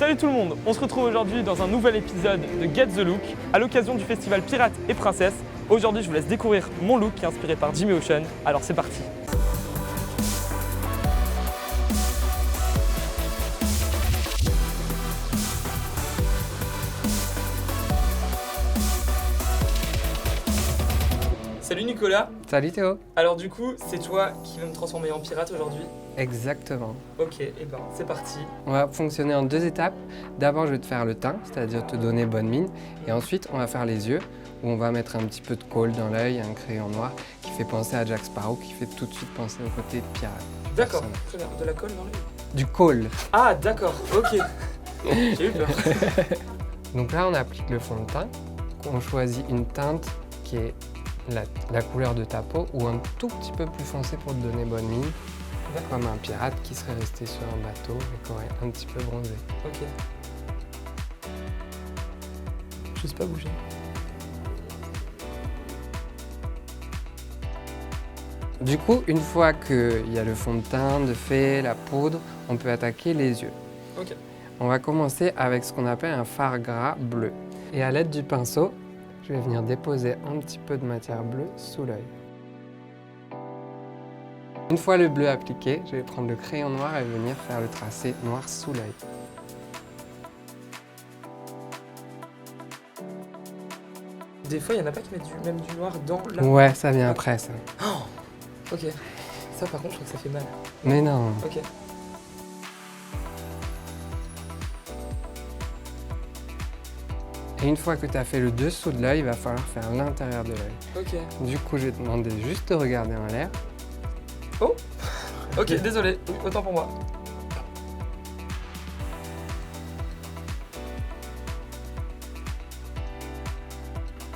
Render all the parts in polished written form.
Salut tout le monde, on se retrouve aujourd'hui dans un nouvel épisode de Get the Look à l'occasion du festival Pirates et Princesses. Aujourd'hui je vous laisse découvrir mon look qui est inspiré par Jimmy Ocean, alors c'est parti. Salut Nicolas. Salut Théo. Alors du coup, c'est toi qui vas me transformer en pirate aujourd'hui? Exactement. Ok, et ben c'est parti. On va fonctionner en deux étapes. D'abord, je vais te faire le teint, c'est-à-dire te donner bonne mine. Et ensuite, on va faire les yeux, où on va mettre un petit peu de colle dans l'œil, un crayon noir qui fait penser à Jack Sparrow, qui fait tout de suite penser au côté de pirate. D'accord, très bien. De la colle dans l'œil? Du colle. Ah d'accord, ok. J'ai eu peur. Donc là, on applique le fond de teint. On choisit une teinte qui est la couleur de ta peau ou un tout petit peu plus foncé pour te donner bonne mine, comme un pirate qui serait resté sur un bateau et qui aurait un petit peu bronzé. Ok. J'ose pas bouger. Du coup, une fois qu'il y a le fond de teint de fait, la poudre, on peut attaquer les yeux. Ok. On va commencer avec ce qu'on appelle un fard gras bleu. Et à l'aide du pinceau, je vais venir déposer un petit peu de matière bleue sous l'œil. Une fois le bleu appliqué, je vais prendre le crayon noir et venir faire le tracé noir sous l'œil. Des fois, il y en a pas qui mettent même du noir dans la... Ouais, ça vient après ça. Oh, ok. Ça par contre, je crois que ça fait mal. Mais non. Ok. Et une fois que tu as fait le dessous de l'œil, il va falloir faire l'intérieur de l'œil. Ok. Du coup, je vais te demander juste de regarder en l'air. Oh. Ok, désolé. Oui, autant pour moi.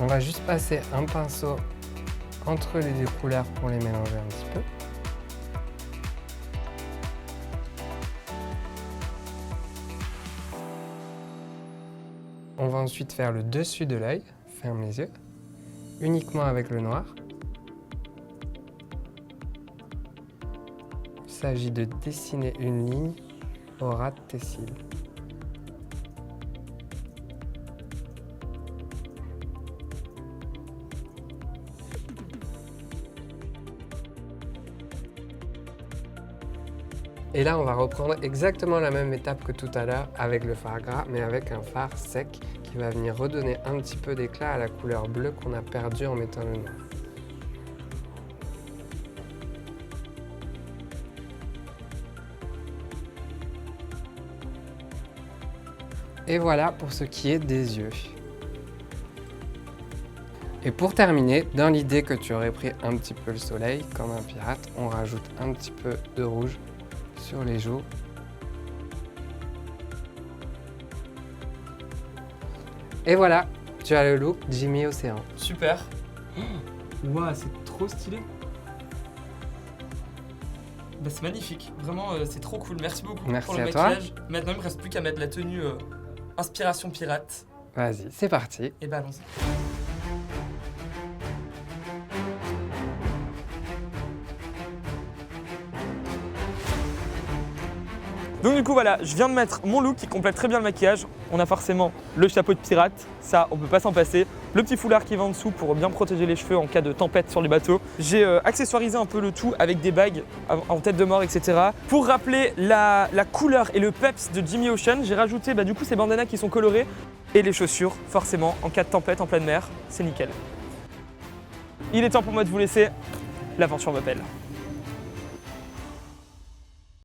On va juste passer un pinceau entre les deux couleurs pour les mélanger un petit peu. On va ensuite faire le dessus de l'œil, ferme les yeux, uniquement avec le noir. Il s'agit de dessiner une ligne au ras de tes cils. Et là, on va reprendre exactement la même étape que tout à l'heure avec le fard gras, mais avec un fard sec qui va venir redonner un petit peu d'éclat à la couleur bleue qu'on a perdue en mettant le noir. Et voilà pour ce qui est des yeux. Et pour terminer, dans l'idée que tu aurais pris un petit peu le soleil, comme un pirate, on rajoute un petit peu de rouge sur les joues. Et voilà, tu as le look Jimmy Océan. Super. Waouh, c'est trop stylé. Bah, c'est magnifique. Vraiment, c'est trop cool. Merci beaucoup Merci pour le à toi. maquillage. Maintenant, il me reste plus qu'à mettre la tenue inspiration pirate. Vas-y, c'est parti. Et bah, allons-y. Donc du coup voilà, je viens de mettre mon look qui complète très bien le maquillage. On a forcément le chapeau de pirate, ça on peut pas s'en passer. Le petit foulard qui va en dessous pour bien protéger les cheveux en cas de tempête sur les bateaux. J'ai accessoirisé un peu le tout avec des bagues en tête de mort, etc. Pour rappeler la couleur et le peps de Jimmy Ocean, j'ai rajouté du coup ces bandanas qui sont colorés et les chaussures, forcément, en cas de tempête en pleine mer, c'est nickel. Il est temps pour moi de vous laisser, l'aventure m'appelle.